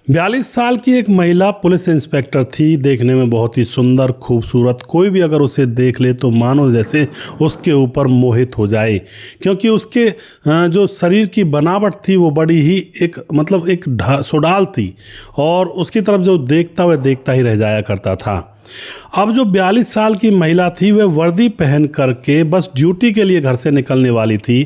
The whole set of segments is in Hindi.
42 साल की एक महिला पुलिस इंस्पेक्टर थी। देखने में बहुत ही सुंदर, खूबसूरत। कोई भी अगर उसे देख ले तो मानो जैसे उसके ऊपर मोहित हो जाए, क्योंकि उसके जो शरीर की बनावट थी वो बड़ी ही एक सुडाल थी और उसकी तरफ जो देखता ही रह जाया करता था। अब जो 42 साल की महिला थी वह वर्दी पहन करके बस ड्यूटी के लिए घर से निकलने वाली थी।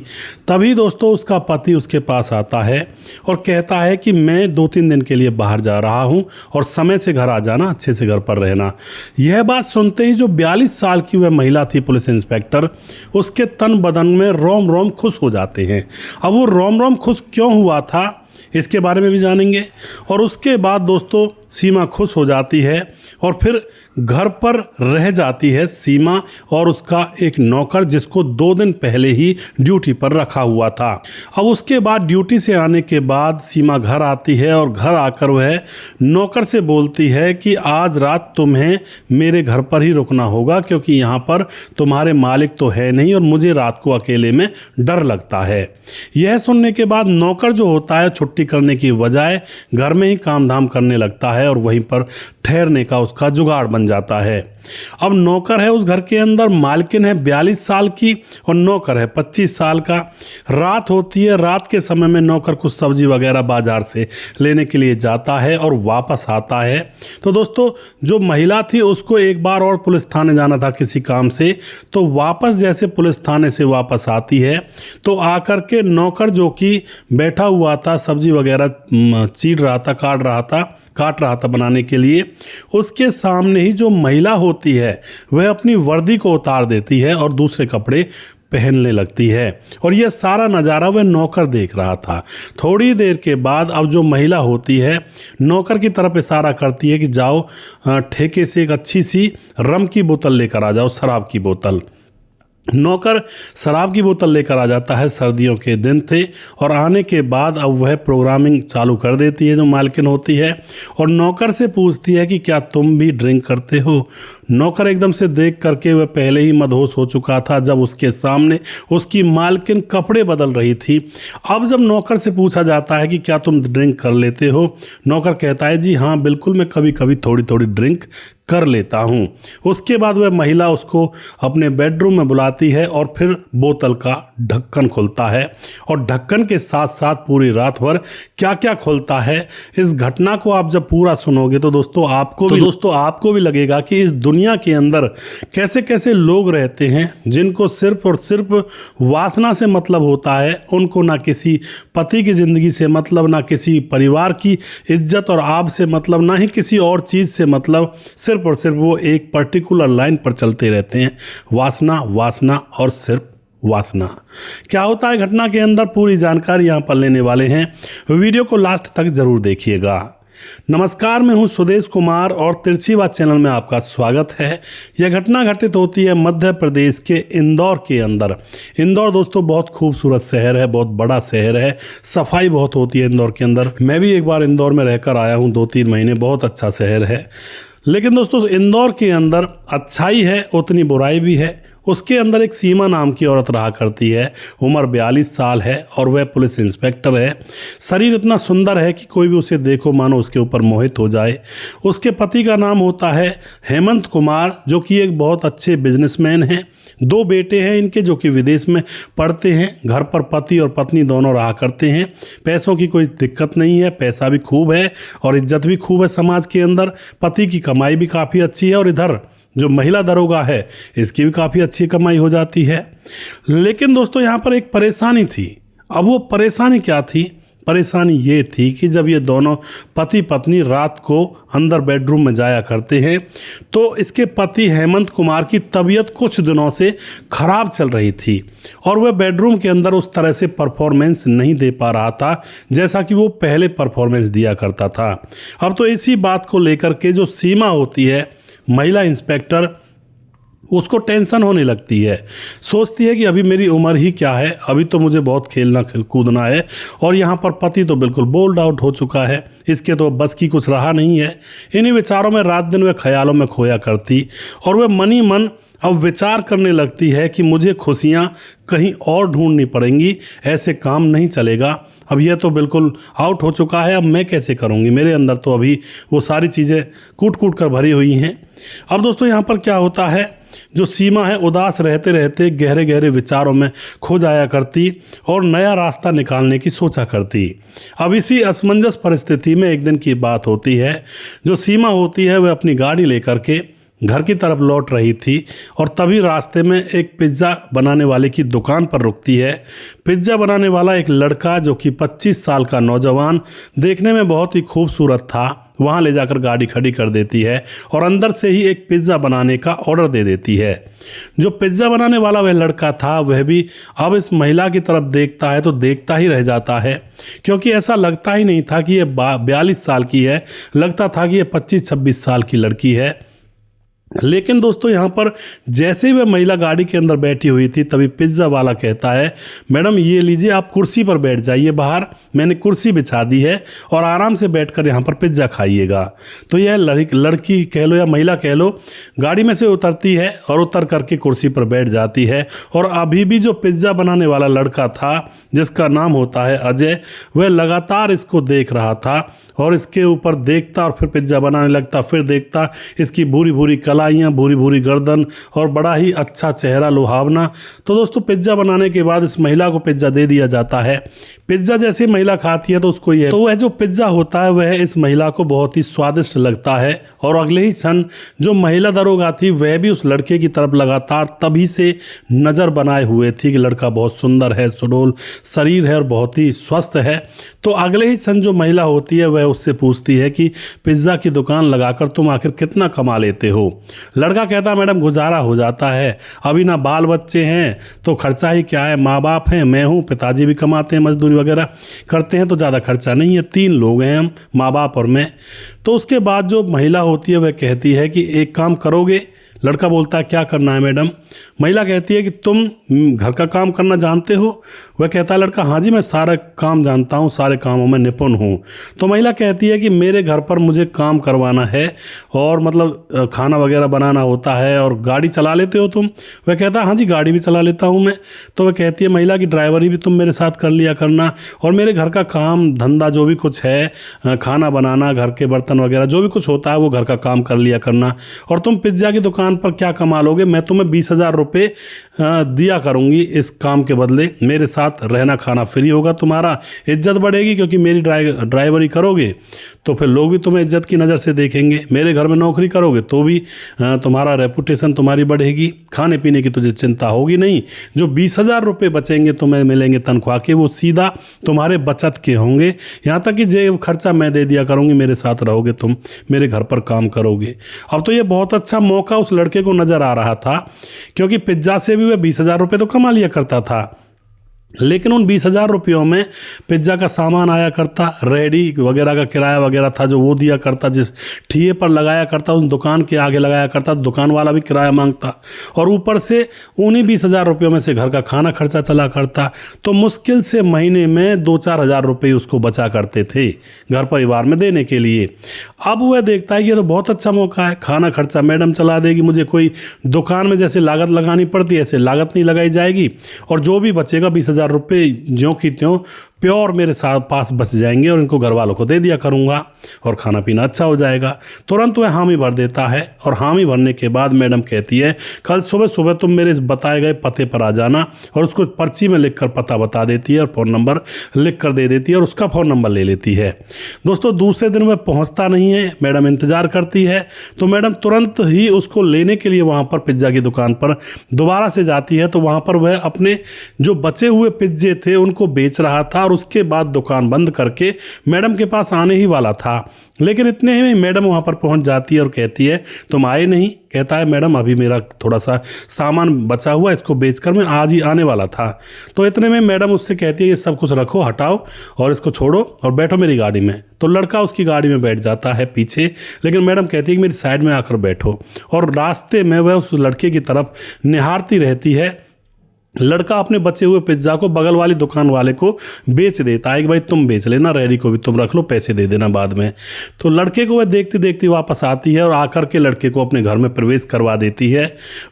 तभी दोस्तों उसका पति उसके पास आता है और कहता है कि मैं 2-3 दिन के लिए बाहर जा रहा हूं और समय से घर आ जाना, अच्छे से घर पर रहना। यह बात सुनते ही जो 42 साल की वह महिला थी पुलिस इंस्पेक्टर, उसके तन बदन में रोम रोम खुश हो जाते हैं। अब वो रोम रोम खुश क्यों हुआ था इसके बारे में भी जानेंगे। और उसके बाद दोस्तों सीमा खुश हो जाती है और फिर घर पर रह जाती है सीमा और उसका एक नौकर, जिसको 2 दिन पहले ही ड्यूटी पर रखा हुआ था। अब उसके बाद ड्यूटी से आने के बाद सीमा घर आती है और घर आकर वह नौकर से बोलती है कि आज रात तुम्हें मेरे घर पर ही रुकना होगा, क्योंकि यहाँ पर तुम्हारे मालिक तो है नहीं और मुझे रात को अकेले में डर लगता है। यह सुनने के बाद नौकर जो होता है छुट्टी करने की बजाय घर में ही काम धाम करने लगता है और वहीं पर ठहरने का उसका जुगाड़ बन जाता है। अब नौकर है उस घर के अंदर, मालकिन है 42 साल की और नौकर है 25 साल का। रात होती है, रात के समय में नौकर कुछ सब्जी वगैरह बाजार से लेने के लिए जाता है और वापस आता है। तो दोस्तों जो महिला थी उसको एक बार और पुलिस थाने जाना था किसी काम से, तो वापस जैसे पुलिस थाने से वापस आती है तो आकर के नौकर जो कि बैठा हुआ था, सब्जी वगैरह काट रहा था बनाने के लिए, उसके सामने ही जो महिला होती है वह अपनी वर्दी को उतार देती है और दूसरे कपड़े पहनने लगती है। और यह सारा नज़ारा वह नौकर देख रहा था। थोड़ी देर के बाद अब जो महिला होती है नौकर की तरफ इशारा करती है कि जाओ ठेके से एक अच्छी सी रम की बोतल लेकर आ जाओ, शराब की बोतल। नौकर शराब की बोतल लेकर आ जाता है। सर्दियों के दिन थे और आने के बाद अब वह प्रोग्रामिंग चालू कर देती है जो मालकिन होती है और नौकर से पूछती है कि क्या तुम भी ड्रिंक करते हो। नौकर एकदम से देख करके वह पहले ही मदहोश हो चुका था जब उसके सामने उसकी मालकिन कपड़े बदल रही थी। अब जब नौकर से पूछा जाता है कि क्या तुम ड्रिंक कर लेते हो, नौकर कहता है जी हाँ बिल्कुल, मैं कभी कभी थोड़ी थोड़ी ड्रिंक कर लेता हूँ। उसके बाद वह महिला उसको अपने बेडरूम में बुलाती है और फिर बोतल का ढक्कन खुलता है और ढक्कन के साथ साथ पूरी रात भर क्या क्या खुलता है, इस घटना को आप जब पूरा सुनोगे तो दोस्तों आपको भी लगेगा कि इस दुनिया के अंदर कैसे कैसे लोग रहते हैं जिनको सिर्फ और सिर्फ वासना से मतलब होता है। उनको ना किसी पति की ज़िंदगी से मतलब, ना किसी परिवार की इज्जत और आब से मतलब, ना ही किसी और चीज़ से मतलब, सिर्फ और सिर्फ वो एक पर्टिकुलर लाइन पर चलते रहते हैं, वासना वासना और सिर्फ वासना। क्या होता है घटना के अंदर, पूरी जानकारी यहाँ पर लेने वाले हैं। वीडियो को लास्ट तक जरूर देखिएगा। नमस्कार, मैं हूं सुदेश कुमार और तिरछी बात चैनल में आपका स्वागत है। यह घटना घटित होती है मध्य प्रदेश के इंदौर के अंदर। इंदौर दोस्तों बहुत खूबसूरत शहर है, बहुत बड़ा शहर है, सफाई बहुत होती है इंदौर के अंदर। मैं भी एक बार इंदौर में रहकर आया हूं 2-3 महीने, बहुत अच्छा शहर है। लेकिन दोस्तों इंदौर के अंदर अच्छाई है उतनी बुराई भी है। उसके अंदर एक सीमा नाम की औरत रहा करती है, उम्र 42 साल है और वह पुलिस इंस्पेक्टर है। शरीर इतना सुंदर है कि कोई भी उसे देखो मानो उसके ऊपर मोहित हो जाए। उसके पति का नाम होता है हेमंत कुमार, जो कि एक बहुत अच्छे बिजनेसमैन हैं। 2 बेटे हैं इनके जो कि विदेश में पढ़ते हैं। घर पर पति और पत्नी दोनों रहा करते हैं। पैसों की कोई दिक्कत नहीं है, पैसा भी खूब है और इज्जत भी खूब है समाज के अंदर। पति की कमाई भी काफ़ी अच्छी है और इधर जो महिला दरोगा है इसकी भी काफ़ी अच्छी कमाई हो जाती है। लेकिन दोस्तों यहाँ पर एक परेशानी थी। अब वो परेशानी क्या थी? परेशानी ये थी कि जब ये दोनों पति पत्नी रात को अंदर बेडरूम में जाया करते हैं तो इसके पति हेमंत कुमार की तबीयत कुछ दिनों से ख़राब चल रही थी और वह बेडरूम के अंदर उस तरह से परफॉर्मेंस नहीं दे पा रहा था जैसा कि वो पहले परफॉर्मेंस दिया करता था। अब तो इसी बात को लेकर के जो सीमा होती है महिला इंस्पेक्टर, उसको टेंशन होने लगती है। सोचती है कि अभी मेरी उम्र ही क्या है, अभी तो मुझे बहुत खेलना कूदना है और यहाँ पर पति तो बिल्कुल बोल्ड आउट हो चुका है, इसके तो बस की कुछ रहा नहीं है। इन्हीं विचारों में रात दिन वह ख्यालों में खोया करती और वह मन ही मन अब विचार करने लगती है कि मुझे खुशियाँ कहीं और ढूंढनी पड़ेंगी, ऐसे काम नहीं चलेगा। अब यह तो बिल्कुल आउट हो चुका है, अब मैं कैसे करूँगी, मेरे अंदर तो अभी वो सारी चीज़ें कूट कूट कर भरी हुई हैं। अब दोस्तों यहाँ पर क्या होता है, जो सीमा है उदास रहते रहते गहरे गहरे विचारों में खो जाया करती और नया रास्ता निकालने की सोचा करती। अब इसी असमंजस परिस्थिति में एक दिन की बात होती है, जो सीमा होती है वह अपनी गाड़ी लेकर के घर की तरफ लौट रही थी और तभी रास्ते में एक पिज़्ज़ा बनाने वाले की दुकान पर रुकती है। पिज़्ज़ा बनाने वाला एक लड़का जो कि 25 साल का नौजवान, देखने में बहुत ही खूबसूरत था, वहाँ ले जाकर गाड़ी खड़ी कर देती है और अंदर से ही एक पिज़्ज़ा बनाने का ऑर्डर दे देती है। जो पिज़्ज़ा बनाने वाला वह लड़का था, वह भी अब इस महिला की तरफ देखता है तो देखता ही रह जाता है, क्योंकि ऐसा लगता ही नहीं था कि ये 42 साल की है, लगता था कि ये 25-26 साल की लड़की है। लेकिन दोस्तों यहाँ पर जैसे ही वह महिला गाड़ी के अंदर बैठी हुई थी, तभी पिज़्ज़ा वाला कहता है, मैडम ये लीजिए, आप कुर्सी पर बैठ जाइए, बाहर मैंने कुर्सी बिछा दी है और आराम से बैठकर यहाँ पर पिज़्ज़ा खाइएगा। तो यह लड़की कह लो या महिला कह लो, गाड़ी में से उतरती है और उतर करके कुर्सी पर बैठ जाती है। और अभी भी जो पिज़्ज़ा बनाने वाला लड़का था, जिसका नाम होता है अजय, वह लगातार इसको देख रहा था और इसके ऊपर देखता और फिर पिज़्ज़ा बनाने लगता, फिर देखता इसकी भूरी भूरी कलाइयाँ, भूरी भूरी गर्दन और बड़ा ही अच्छा चेहरा लुभावना। तो दोस्तों पिज़्ज़ा बनाने के बाद इस महिला को पिज़्ज़ा दे दिया जाता है। पिज़्ज़ा जैसी महिला खाती है तो उसको ये, तो वह जो पिज़्ज़ा होता है वह इस महिला को बहुत ही स्वादिष्ट लगता है। और अगले ही क्षण जो महिला दरोगा थी वह भी उस लड़के की तरफ लगातार तभी से नज़र बनाए हुए थी कि लड़का बहुत सुंदर है, सुडौल शरीर है और बहुत ही स्वस्थ है। तो अगले ही क्षण जो महिला होती है वह उससे पूछती है कि पिज़्ज़ा की दुकान लगाकर तुम आखिर कितना कमा लेते हो। लड़का कहता, मैडम गुजारा हो जाता है, अभी ना बाल बच्चे हैं तो खर्चा ही क्या है, माँ बाप हैं, मैं हूँ, पिताजी भी कमाते हैं, मजदूरी वगैरह करते हैं, तो ज़्यादा खर्चा नहीं है, 3 लोग हैं हम, माँ बाप और मैं। तो उसके बाद जो महिला होती है वह कहती है कि एक काम करोगे। लड़का बोलता है, क्या करना है मैडम। महिला कहती है कि तुम घर का काम करना जानते हो। वह कहता है लड़का, हाँ जी मैं सारा काम जानता हूँ, सारे कामों में निपुण हूँ। तो महिला कहती है कि मेरे घर पर मुझे काम करवाना है और मतलब खाना वगैरह बनाना होता है, और गाड़ी चला लेते हो तुम। वह कहता है हाँ जी गाड़ी भी चला लेता हूँ मैं। तो वह कहती है महिला की ड्राइवरी भी तुम मेरे साथ कर लिया करना, और मेरे घर का काम धंधा जो भी कुछ है, खाना बनाना, घर के बर्तन वगैरह जो भी कुछ होता है वो घर का काम कर लिया करना। और तुम पिज़्ज़ा की दुकान पर क्या कमा लोगे, मैं तुम्हें 20,000 रुपये दिया करूँगी इस काम के बदले, मेरे साथ रहना खाना फ्री होगा, तुम्हारा इज्जत बढ़ेगी क्योंकि मेरी ड्राइवरी करोगे तो फिर लोग भी तुम्हें इज्जत की नज़र से देखेंगे, मेरे घर में नौकरी करोगे तो भी तुम्हारा रेपुटेशन तुम्हारी बढ़ेगी, खाने पीने की तुझे चिंता होगी नहीं, जो 20,000 रुपये बचेंगे तुम्हें मिलेंगे तनख्वाह के, वो सीधा तुम्हारे बचत के होंगे, यहाँ तक कि जेब खर्चा मैं दे दिया करूँगी, मेरे साथ रहोगे तुम, मेरे घर पर काम करोगे। अब तो ये बहुत अच्छा मौका उस लड़के को नज़र आ रहा था, क्योंकि पिज़्ज़ा से भी वह 20,000 रुपये तो कमा लिया करता था, लेकिन उन 20,000 रुपयों में पिज़्ज़ा का सामान आया करता, रेडी वगैरह का किराया वगैरह था जो वो दिया करता, जिस ठिए पर लगाया करता उस दुकान के आगे लगाया करता, दुकान वाला भी किराया मांगता, और ऊपर से उन्हीं 20,000 रुपयों में से घर का खाना खर्चा चला करता। तो मुश्किल से महीने में 2-4 हज़ार रुपये उसको बचा करते थे घर परिवार में देने के लिए। अब वह देखता है कि ये तो बहुत अच्छा मौका है, खाना खर्चा मैडम चला देगी, मुझे कोई दुकान में जैसे लागत लगानी पड़ती है ऐसे लागत नहीं लगाई जाएगी, और जो भी बचेगा 20,000 रुपये ज्यों की त्यों प्योर मेरे साथ पास बच जाएंगे और इनको घर वालों को दे दिया करूँगा और खाना पीना अच्छा हो जाएगा। तुरंत वह हामी भर देता है, और हामी भरने के बाद मैडम कहती है कल सुबह सुबह तुम मेरे इस बताए गए पते पर आ जाना, और उसको पर्ची में लिखकर पता बता देती है और फ़ोन नंबर लिख कर दे देती है और उसका फ़ोन नंबर ले लेती है। दोस्तों दूसरे दिन वह पहुँचता नहीं है, मैडम इंतज़ार करती है, तो मैडम तुरंत ही उसको लेने के लिए वहाँ पर पिज़्ज़ा की दुकान पर दोबारा से जाती है। तो वहाँ पर वह अपने जो बचे हुए पिज़्ज़े थे उनको बेच रहा था, और उसके बाद दुकान बंद करके मैडम के पास आने ही वाला था। लेकिन इतने में मैडम वहाँ पर पहुँच जाती है और कहती है तुम आए नहीं। कहता है मैडम अभी मेरा थोड़ा सा सामान बचा हुआ, इसको बेचकर मैं आज ही आने वाला था। तो इतने में मैडम उससे कहती है ये सब कुछ रखो, हटाओ और इसको छोड़ो और बैठो मेरी गाड़ी में। तो लड़का उसकी गाड़ी में बैठ जाता है पीछे, लेकिन मैडम कहती है कि मेरी साइड में आकर बैठो, और रास्ते में वह उस लड़के की तरफ निहारती रहती है लड़का अपने बचे हुए पिज्ज़ा को बगल वाली दुकान वाले को बेच देता है कि भाई तुम बेच लेना, रेडी को भी तुम रख लो, पैसे दे देना बाद में। तो लड़के को वह देखती देखती वापस आती है और आकर के लड़के को अपने घर में प्रवेश करवा देती है।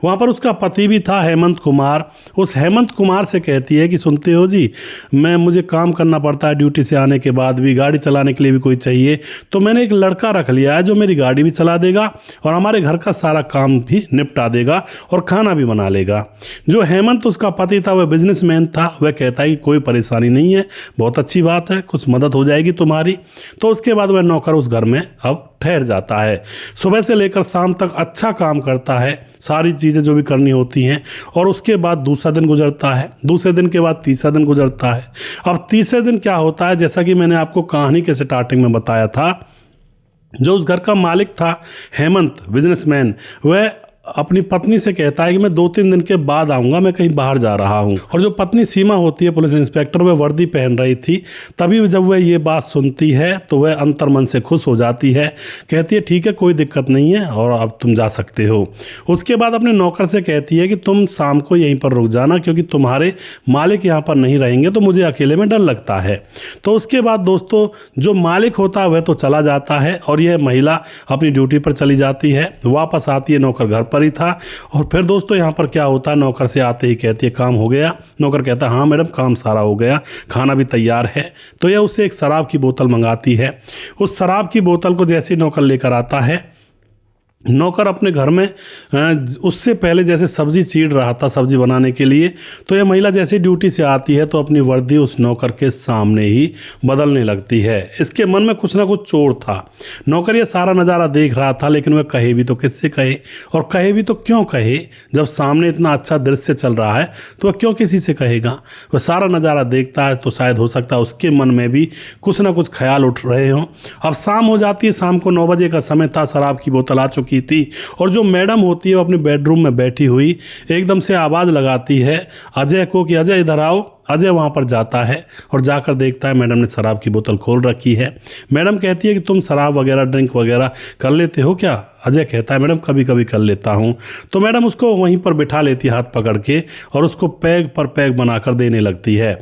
वहाँ पर उसका पति भी था, हेमंत कुमार। उस हेमंत कुमार से कहती है कि सुनते हो जी, मुझे काम करना पड़ता है, ड्यूटी से आने के बाद भी गाड़ी चलाने के लिए भी कोई चाहिए, तो मैंने एक लड़का रख लिया है जो मेरी गाड़ी भी चला देगा और हमारे घर का सारा काम भी निपटा देगा और खाना भी बना लेगा। जो हेमंत उसका पति था वह बिजनेसमैन था, वह कहता है कि कोई परेशानी नहीं है, बहुत अच्छी बात है, कुछ मदद हो जाएगी तुम्हारी। तो उसके बाद वह नौकर उस घर में अब ठहर जाता है। सुबह से लेकर शाम तक अच्छा काम करता है, सारी चीज़ें जो भी करनी होती हैं। और उसके बाद दूसरा दिन गुजरता है, दूसरे दिन के बाद तीसरा दिन गुजरता है। अब तीसरे दिन क्या होता है, जैसा कि मैंने आपको कहानी के स्टार्टिंग में बताया था, जो उस घर का मालिक था हेमंत बिजनेसमैन, वह अपनी पत्नी से कहता है कि मैं 2-3 दिन के बाद आऊँगा, मैं कहीं बाहर जा रहा हूँ। और जो पत्नी सीमा होती है पुलिस इंस्पेक्टर, वह वर्दी पहन रही थी। तभी जब वह ये बात सुनती है तो वह अंतर्मन से खुश हो जाती है, कहती है ठीक है कोई दिक्कत नहीं है और अब तुम जा सकते हो। उसके बाद अपने नौकर से कहती है कि तुम शाम को यहीं पर रुक जाना, क्योंकि तुम्हारे मालिक यहाँ पर नहीं रहेंगे तो मुझे अकेले में डर लगता है। तो उसके बाद दोस्तों जो मालिक होता है वह तो चला जाता है और यह महिला अपनी ड्यूटी पर चली जाती है। वापस आती है, नौकर घर पर ही था। और फिर दोस्तों यहाँ पर क्या होता है, नौकर से आते ही कहती है काम हो गया। नौकर कहता है हाँ मैडम काम सारा हो गया, खाना भी तैयार है। तो यह उससे एक शराब की बोतल मंगाती है। उस शराब की बोतल को जैसे नौकर लेकर आता है, नौकर अपने घर में उससे पहले जैसे सब्जी चीर रहा था सब्जी बनाने के लिए, तो यह महिला जैसे ड्यूटी से आती है तो अपनी वर्दी उस नौकर के सामने ही बदलने लगती है। इसके मन में कुछ ना कुछ चोर था। नौकर यह सारा नज़ारा देख रहा था, लेकिन वह कहे भी तो किससे कहे, और कहे भी तो क्यों कहे, जब सामने इतना अच्छा दृश्य चल रहा है तो वह क्यों किसी से कहेगा। वह सारा नज़ारा देखता है तो शायद हो सकता है उसके मन में भी कुछ ना कुछ ख्याल उठ रहे हों। अब शाम हो जाती है, शाम को 9 बजे का समय था, शराब की बोतल आ चुकी थी और जो मैडम होती है वो अपने बेडरूम में बैठी हुई एकदम से आवाज़ लगाती है अजय को कि अजय इधर आओ। अजय वहाँ पर जाता है और जाकर देखता है मैडम ने शराब की बोतल खोल रखी है। मैडम कहती है कि तुम शराब वगैरह ड्रिंक वगैरह कर लेते हो क्या? अजय कहता है मैडम कभी कभी कर लेता हूँ। तो मैडम उसको वहीं पर बिठा लेती है हाथ पकड़ के और उसको पैग पर पैग बनाकर देने लगती है।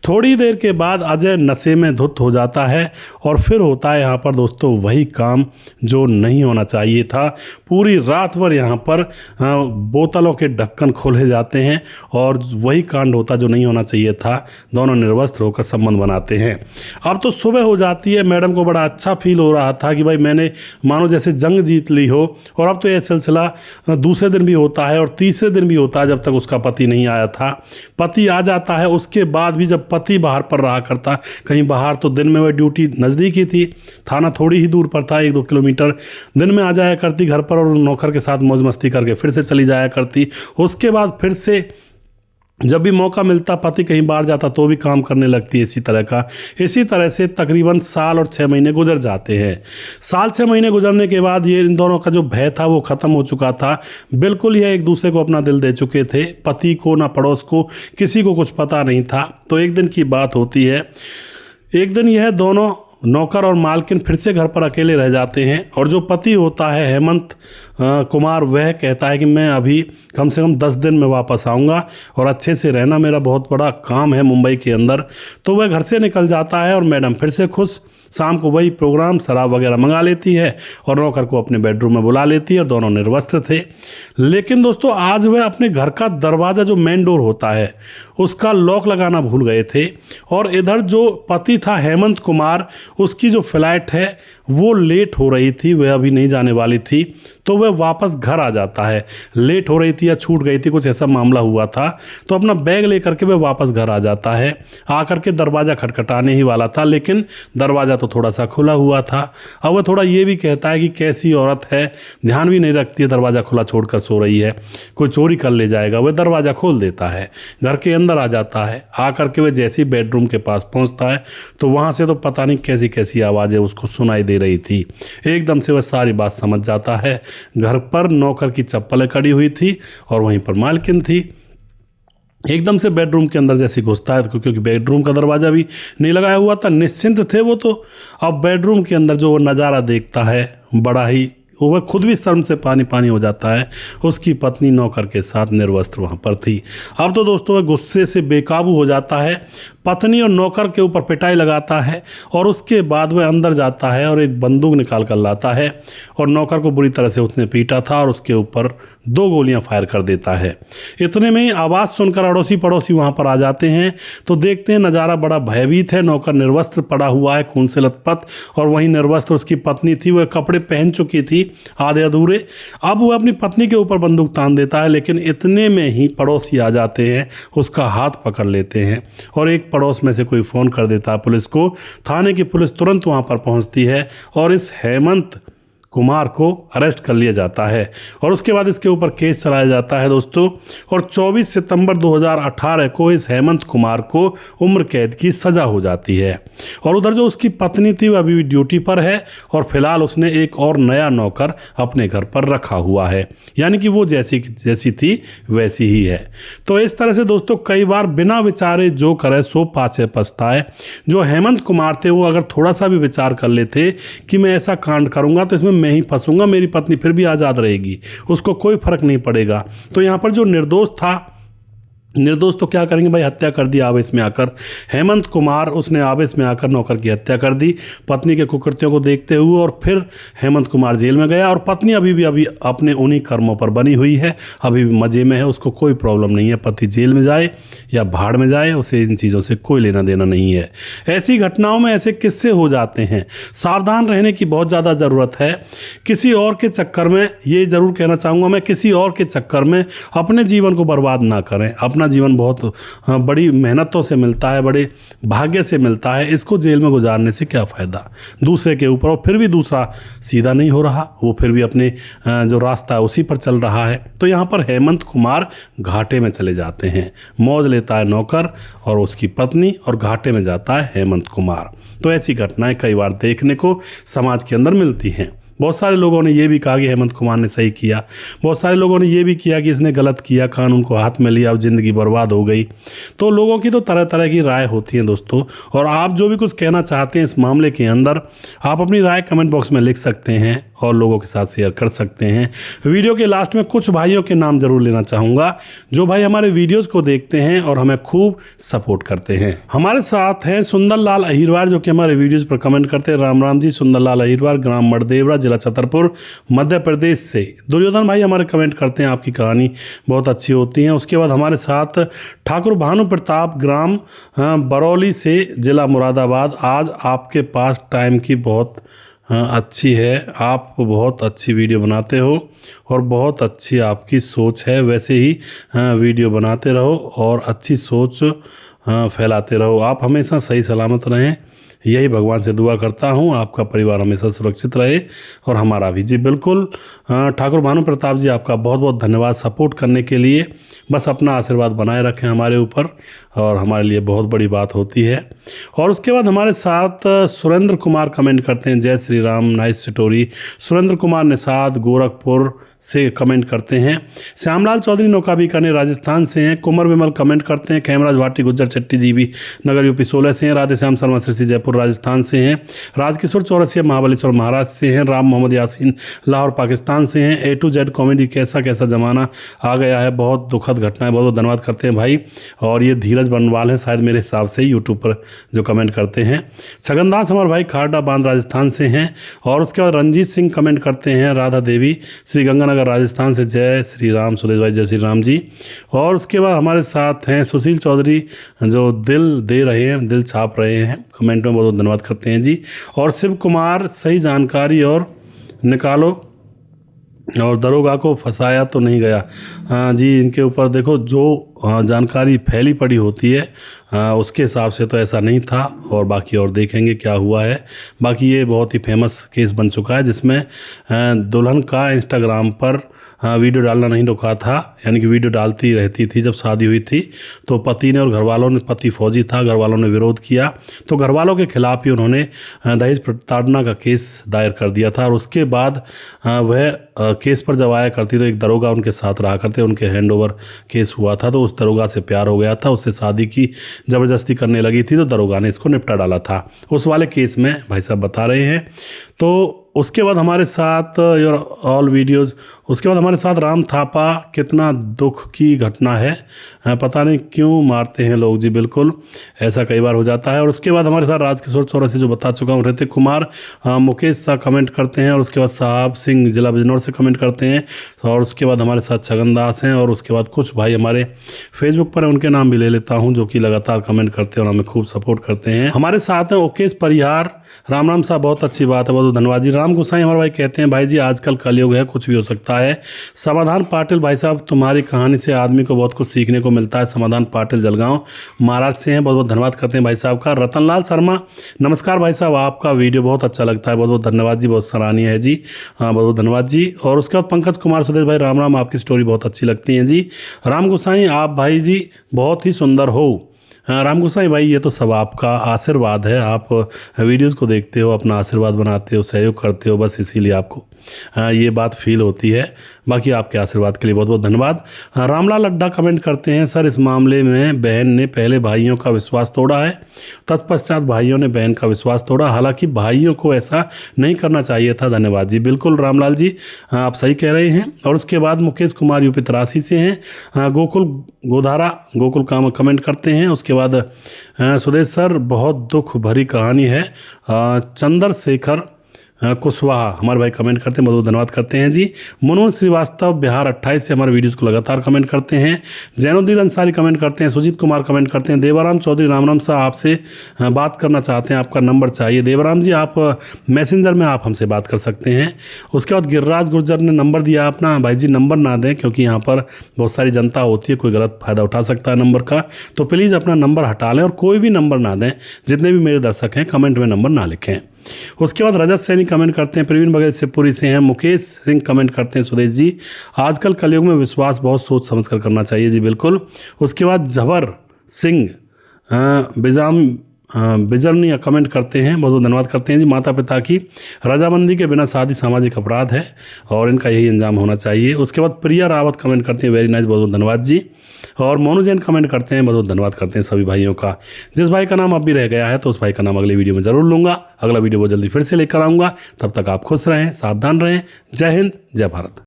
थोड़ी देर के बाद अजय नशे में धुत हो जाता है और फिर होता है यहाँ पर दोस्तों वही काम जो नहीं होना चाहिए था। पूरी रात भर यहाँ पर बोतलों के ढक्कन खोले जाते हैं और वही कांड होता जो नहीं होना चाहिए था। दोनों निर्वस्त्र होकर संबंध बनाते हैं। अब तो सुबह हो जाती है, मैडम को बड़ा अच्छा फील हो रहा था कि भाई मैंने मानो जैसे जंग जीत ली हो। और अब तो यह सिलसिला दूसरे दिन भी होता है और तीसरे दिन भी होता है जब तक उसका पति नहीं आया था। पति आ जाता है, उसके बाद भी जब पति बाहर पर रहा करता कहीं बाहर, तो दिन में वह ड्यूटी नज़दीक ही थी, थाना थोड़ी ही दूर पर था, 1-2 किलोमीटर। दिन में आ जाया करती घर पर और नौकर के साथ मौज मस्ती करके फिर से चली जाया करती। उसके बाद फिर से जब भी मौका मिलता पति कहीं बाहर जाता तो भी काम करने लगती है इसी तरह से तकरीबन साल और 6 महीने गुजर जाते हैं। साल 6 महीने गुजरने के बाद ये इन दोनों का जो भय था वो ख़त्म हो चुका था। बिल्कुल यह एक दूसरे को अपना दिल दे चुके थे। पति को ना पड़ोस को किसी को कुछ पता नहीं था। तो एक दिन की बात होती है, एक दिन यह दोनों नौकर और मालकिन फिर से घर पर अकेले रह जाते हैं और जो पति होता है हेमंत कुमार, वह कहता है कि मैं अभी कम से कम 10 दिन में वापस आऊँगा और अच्छे से रहना, मेरा बहुत बड़ा काम है मुंबई के अंदर। तो वह घर से निकल जाता है और मैडम फिर से खुश। शाम को वही प्रोग्राम, शराब वगैरह मंगा लेती है और नौकर को अपने बेडरूम में बुला लेती है और दोनों निर्वस्त्र थे। लेकिन दोस्तों आज वह अपने घर का दरवाज़ा जो मेन डोर होता है उसका लॉक लगाना भूल गए थे। और इधर जो पति था हेमंत कुमार, उसकी जो फ्लाइट है वो लेट हो रही थी, वह अभी नहीं जाने वाली थी। तो वह वापस घर आ जाता है, लेट हो रही थी या छूट गई थी, कुछ ऐसा मामला हुआ था। तो अपना बैग लेकर के वह वापस घर आ जाता है। आकर के दरवाज़ा खटखटाने ही वाला था, लेकिन दरवाज़ा तो थोड़ा सा खुला हुआ था। अब वह थोड़ा ये भी कहता है कि कैसी औरत है, ध्यान भी नहीं रखती है, दरवाज़ा खुला छोड़कर सो रही है, कोई चोरी कर ले जाएगा। वह दरवाज़ा खोल देता है, घर के अंदर आ जाता है। आकर के वह जैसे ही बेडरूम के पास पहुंचता है तो वहां से तो पता नहीं कैसी कैसी आवाज़ें उसको सुनाई दे रही थी। एकदम से वह सारी बात समझ जाता है। घर पर नौकर की चप्पलें खड़ी हुई थी और वहीं पर मालकिन थी। एकदम से बेडरूम के अंदर जैसे घुसता है, क्योंकि बेडरूम का दरवाज़ा भी नहीं लगाया हुआ था, निश्चिंत थे वो। तो अब बेडरूम के अंदर जो वो नज़ारा देखता है बड़ा ही वह खुद भी शर्म से पानी पानी हो जाता है। उसकी पत्नी नौकर के साथ निर्वस्त्र वहाँ पर थी। अब तो दोस्तों वह गुस्से से बेकाबू हो जाता है, पत्नी और नौकर के ऊपर पिटाई लगाता है और उसके बाद वह अंदर जाता है और एक बंदूक निकाल कर लाता है और नौकर को बुरी तरह से उसने पीटा था और उसके ऊपर 2 गोलियां फायर कर देता है। इतने में ही आवाज़ सुनकर अड़ोसी पड़ोसी वहां पर आ जाते हैं तो देखते हैं नज़ारा बड़ा भयभीत है। नौकर निर्वस्त्र पड़ा हुआ है, खून से लथपथ, और वहीं निर्वस्त्र उसकी पत्नी थी, वह कपड़े पहन चुकी थी आधे अधूरे। अब वह अपनी पत्नी के ऊपर बंदूक तान देता है, लेकिन इतने में ही पड़ोसी आ जाते हैं, उसका हाथ पकड़ लेते हैं और एक पड़ोस में से कोई फ़ोन कर देता है पुलिस को। थाने की पुलिस तुरंत वहाँ पर पहुँचती है और इस हेमंत कुमार को अरेस्ट कर लिया जाता है और उसके बाद इसके ऊपर केस चलाया जाता है दोस्तों। और 24 सितंबर 2018 को इस हेमंत कुमार को उम्र कैद की सज़ा हो जाती है। और उधर जो उसकी पत्नी थी वह अभी भी ड्यूटी पर है और फिलहाल उसने एक और नया नौकर अपने घर पर रखा हुआ है, यानी कि वो जैसी थी वैसी ही है। तो इस तरह से दोस्तों कई बार बिना विचारे जो करे सो पाछे पछताए। जो हेमंत कुमार थे वो अगर थोड़ा सा भी विचार कर लेते कि मैं ऐसा कांड करूँगा तो इसमें मैं ही फंसूंगा, मेरी पत्नी फिर भी आज़ाद रहेगी, उसको कोई फर्क नहीं पड़ेगा। तो यहाँ पर जो निर्दोष तो क्या करेंगे भाई, हत्या कर दी आवेश में आकर। हेमंत कुमार उसने आवेश में आकर नौकर की हत्या कर दी पत्नी के कुकृत्यों को देखते हुए, और फिर हेमंत कुमार जेल में गया और पत्नी अभी अपने उन्हीं कर्मों पर बनी हुई है, अभी भी मज़े में है, उसको कोई प्रॉब्लम नहीं है। पति जेल में जाए या भाड़ में जाए, उसे इन चीज़ों से कोई लेना देना नहीं है। ऐसी घटनाओं में ऐसे किस्से हो जाते हैं, सावधान रहने की बहुत ज़्यादा ज़रूरत है। किसी और के चक्कर में, ये ज़रूर कहना चाहूँगा मैं, किसी और के चक्कर में अपने जीवन को बर्बाद ना करें। अपना जीवन बहुत बड़ी मेहनतों से मिलता है, बड़े भाग्य से मिलता है, इसको जेल में गुजारने से क्या फ़ायदा दूसरे के ऊपर, और फिर भी दूसरा सीधा नहीं हो रहा, वो फिर भी अपने जो रास्ता है उसी पर चल रहा है। तो यहाँ पर हेमंत कुमार घाटे में चले जाते हैं, मौज लेता है नौकर और उसकी पत्नी और घाटे में जाता है हेमंत कुमार। तो ऐसी घटनाएं कई बार देखने को समाज के अंदर मिलती हैं। बहुत सारे लोगों ने ये भी कहा कि हेमंत कुमार ने सही किया, बहुत सारे लोगों ने ये भी किया कि इसने गलत किया, कानून को हाथ में लिया, अब ज़िंदगी बर्बाद हो गई। तो लोगों की तो तरह तरह की राय होती है दोस्तों, और आप जो भी कुछ कहना चाहते हैं इस मामले के अंदर, आप अपनी राय कमेंट बॉक्स में लिख सकते हैं और लोगों के साथ शेयर कर सकते हैं। वीडियो के लास्ट में कुछ भाइयों के नाम जरूर लेना चाहूँगा जो भाई हमारे वीडियोज़ को देखते हैं और हमें खूब सपोर्ट करते हैं। हमारे साथ हैं सुंदरलाल अहिरवार, जो कि हमारे वीडियोज़ पर कमेंट करते हैं। राम राम जी। सुंदरलाल अहिरवार, ग्राम मड़देवरा, जिला छतरपुर, मध्य प्रदेश से। दुर्योधन भाई हमारे कमेंट करते हैं, आपकी कहानी बहुत अच्छी होती है। उसके बाद हमारे साथ ठाकुर भानु प्रताप, ग्राम बरौली से, जिला मुरादाबाद। आज आपके पास टाइम की बहुत अच्छी है, आप बहुत अच्छी वीडियो बनाते हो और बहुत अच्छी आपकी सोच है, वैसे ही वीडियो बनाते रहो और अच्छी सोच फैलाते रहो। आप हमेशा सही सलामत रहें, यही भगवान से दुआ करता हूँ। आपका परिवार हमेशा सुरक्षित रहे और हमारा भी। जी बिल्कुल ठाकुर भानु प्रताप जी, आपका बहुत बहुत धन्यवाद सपोर्ट करने के लिए। बस अपना आशीर्वाद बनाए रखें हमारे ऊपर, और हमारे लिए बहुत बड़ी बात होती है। और उसके बाद हमारे साथ सुरेंद्र कुमार कमेंट करते हैं, जय श्री राम, नाइस स्टोरी। सुरेंद्र कुमार निषाद, गोरखपुर से कमेंट करते हैं। श्यामलाल चौधरी नौका बीकानेर राजस्थान से हैं। कुंवर विमल कमेंट करते हैं। खेमराज भाटी गुज्जर चट्टी जी भी नगर यूपी 16 से हैं। राधे श्याम शर्मा श्री जयपुर राजस्थान से हैं। राजकिशोर चौरसिया महाबलेश्वर महाराष्ट्र से हैं। राम मोहम्मद यासीन लाहौर पाकिस्तान से हैं। A to Z कॉमेडी, कैसा कैसा ज़माना आ गया है, बहुत दुखद घटना है। बहुत बहुत धन्यवाद करते हैं भाई। और ये धीरज बनवाल हैं शायद मेरे हिसाब से यूट्यूब पर जो कमेंट करते हैं। छगनदास हमारे भाई खारडा बांध राजस्थान से हैं। और उसके बाद रंजीत सिंह कमेंट करते हैं। राधा देवी श्री गंगानगर राजस्थान से, जय श्री राम। सुरेश भाई जय श्री राम जी। और उसके बाद हमारे साथ हैं सुशील चौधरी, जो दिल दे रहे हैं, दिल छाप रहे हैं, कमेंट में बहुत धन्यवाद करते हैं जी। और शिव कुमार, सही जानकारी और निकालो, और दरोगा को फंसाया तो नहीं गया। हाँ जी, इनके ऊपर देखो जो जानकारी फैली पड़ी होती है उसके हिसाब से तो ऐसा नहीं था, और बाकी और देखेंगे क्या हुआ है। बाकी ये बहुत ही फेमस केस बन चुका है, जिसमें दुल्हन का इंस्टाग्राम पर वीडियो डालना नहीं रुका था, यानी कि वीडियो डालती रहती थी। जब शादी हुई थी तो पति ने और घर वालों ने, पति फौजी था, घर वालों ने विरोध किया तो घर वालों के खिलाफ ही उन्होंने दहेज प्रताड़ना का केस दायर कर दिया था। और उसके बाद वह केस पर जब आया करती तो एक दरोगा उनके साथ रहा करते, उनके हैंडओवर केस हुआ था तो उस दरोगा से प्यार हो गया था, उससे शादी की ज़बरदस्ती करने लगी थी तो दरोगा ने इसको निपटा डाला था। उस वाले केस में भाई साहब बता रहे हैं। तो उसके बाद हमारे साथ योर ऑल वीडियोज़, उसके बाद हमारे साथ राम थापा, कितना दुख की घटना है, पता नहीं क्यों मारते हैं लोग जी, बिल्कुल ऐसा कई बार हो जाता है। और उसके बाद हमारे साथ राजकिशोर चौरसी जो बता चुका हूँ, ऋतिक कुमार, मुकेश शाह कमेंट करते हैं, और उसके बाद साहब सिंह जिला बिजनौर से कमेंट करते हैं, और उसके बाद हमारे साथ छगन दास हैं, और उसके बाद कुछ भाई हमारे फेसबुक पर हैं, उनके नाम भी ले लेता हूँ, जो कि लगातार कमेंट करते हैं और हमें खूब सपोर्ट करते हैं। हमारे साथ हैं ओकेश परिहार, राम राम साहब, बहुत अच्छी बात है, बहुत धन्यवाद जी। राम गोसाई हमारे भाई कहते हैं, भाई जी आजकल कलयुग है, कुछ भी हो सकता है। समाधान पाटिल, भाई साहब तुम्हारी कहानी से आदमी को बहुत कुछ सीखने को मिलता है। समाधान पाटिल जलगांव महाराष्ट्र से हैं, बहुत बहुत धन्यवाद करते हैं भाई साहब का। रतनलाल शर्मा, नमस्कार भाई साहब, आपका वीडियो बहुत अच्छा लगता है, बहुत बहुत धन्यवाद जी, बहुत सराहनीय है जी, हाँ बहुत बहुत धन्यवाद जी। और उसके बाद पंकज कुमार सुदेश भाई, राम राम, आपकी स्टोरी बहुत अच्छी लगती है जी। राम गोसाई, आप भाई जी बहुत ही सुंदर हो। राम गोसाई भाई, ये तो सब आपका आशीर्वाद है, आप वीडियोस को देखते हो, अपना आशीर्वाद बनाते हो, सहयोग करते हो, बस इसीलिए आपको ये बात फील होती है। बाकी आपके आशीर्वाद के लिए बहुत बहुत धन्यवाद। रामलाल अड्डा कमेंट करते हैं, सर इस मामले में बहन ने पहले भाइयों का विश्वास तोड़ा है, तत्पश्चात भाइयों ने बहन का विश्वास तोड़ा, हालांकि भाइयों को ऐसा नहीं करना चाहिए था। धन्यवाद जी। बिल्कुल रामलाल जी, आप सही कह रहे हैं। और उसके बाद मुकेश कुमार यूपी तरासी से हैं, गोकुल गोधारा, गोकुल काम कमेंट करते हैं। उसके बाद सुदेश सर बहुत दुख भरी कहानी है। चंद्रशेखर कुशवाहा हमारे भाई कमेंट करते हैं, बहुत बहुत धन्यवाद करते हैं जी। मनोज श्रीवास्तव बिहार 28 से हमारे वीडियोस को लगातार कमेंट करते हैं। जैनुद्दीन अंसारी कमेंट करते हैं। सुजीत कुमार कमेंट करते हैं। देवाराम चौधरी, राम राम साहब आपसे बात करना चाहते हैं, आपका नंबर चाहिए। देवाराम जी आप मैसेंजर में आप हमसे बात कर सकते हैं। उसके बाद गिरिराज गुर्जर ने नंबर दिया अपना, भाई जी नंबर ना दें क्योंकि यहाँ पर बहुत सारी जनता होती है, कोई गलत फ़ायदा उठा सकता है नंबर का, तो प्लीज़ अपना नंबर हटा लें और कोई भी नंबर ना दें। जितने भी मेरे दर्शक हैं कमेंट में नंबर ना लिखें। उसके बाद रजत सैनी कमेंट करते हैं, प्रवीण बघेल शिवपुरी से हैं। मुकेश सिंह कमेंट करते हैं, सुदेश जी आजकल कलयुग में विश्वास बहुत सोच समझ कर करना चाहिए जी, बिल्कुल। उसके बाद जबर सिंह बिजाम बिजरनी कमेंट करते हैं, बहुत बहुत धन्यवाद करते हैं जी। माता पिता की रजामंदी के बिना शादी सामाजिक अपराध है और इनका यही अंजाम होना चाहिए। उसके बाद प्रिया रावत कमेंट करते हैं, वेरी नाइस, बहुत बहुत धन्यवाद जी। और मोनू जैन कमेंट करते हैं, बहुत बहुत धन्यवाद करते हैं सभी भाइयों का। जिस भाई का नाम अब भी रह गया है तो उस भाई का नाम अगले वीडियो में ज़रूर लूँगा। अगला वीडियो बहुत जल्दी फिर से लेकर आऊँगा, तब तक आप खुश रहें, सावधान रहें। जय हिंद, जय भारत।